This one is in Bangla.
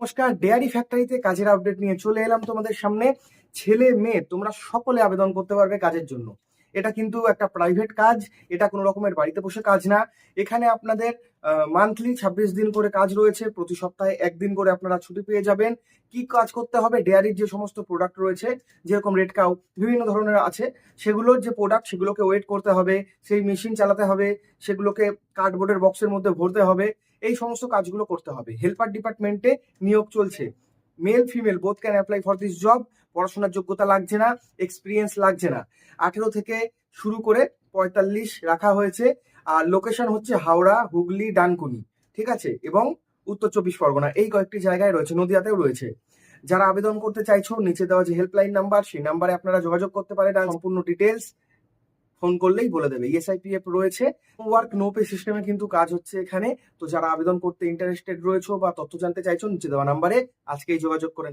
নমস্কার, ডেয়ারি ফ্যাক্টরিতে কাজের আপডেট নিয়ে চলে এলাম তোমাদের সামনে। ছেলে মেয়ে তোমরা সকলে আবেদন করতে পারবে কাজের জন্য। এটা কিন্তু একটা প্রাইভেট কাজ, এটা কোনো রকমের বাড়িতে বসে কাজ না। এখানে আপনাদের মান্থলি 26 দিন করে কাজ রয়েছে, প্রতি সপ্তাহে একদিন করে আপনারা ছুটি পেয়ে যাবেন। কি কাজ করতে হবে? ডেয়ারির যে সমস্ত প্রোডাক্ট রয়েছে, যেরকম রেড কাউ বিভিন্ন ধরনের আছে, সেগুলোর যে প্রোডাক্ট সেগুলোকে ওয়েট করতে হবে, সেই মেশিন চালাতে হবে, সেগুলোকে কার্ডবোর্ডের বক্সের মধ্যে ভরতে হবে। এই সমস্ত কাজগুলো করতে হবে। হেল্পার ডিপার্টমেন্টে নিয়োগ চলছে। Male female both can apply for this job. পড়াশোনার যোগ্যতা লাগছে না, এক্সপিরিয়েন্স লাগছে না। 18 থেকে শুরু করে 45 রাখা হয়েছে। আর লোকেশন হচ্ছে হাওড়া, হুগলি, ডানকুনি, ঠিক আছে, এবং উত্তর 24 পরগনা, এই কয়েকটি জায়গায় রয়েছে, নদিয়াতেও রয়েছে। যারা আবেদন করতে চাইছো, নিচে দেওয়া যে হেল্পলাইন নাম্বার, সেই নাম্বারে আপনারা যোগাযোগ করতে পারেন। আর সম্পূর্ণ ডিটেলস ফোন করলেই বলে দেবে। ইএসআইপিএফ রয়েছে, ওয়ার্ক নো পে সিস্টেমে কিন্তু কাজ হচ্ছে এখানে। তো যারা আবেদন করতে ইন্টারেস্টেড রয়েছে বা তথ্য জানতে চাইছো, নিচে দেওয়া নাম্বারে আজকেই যোগাযোগ করে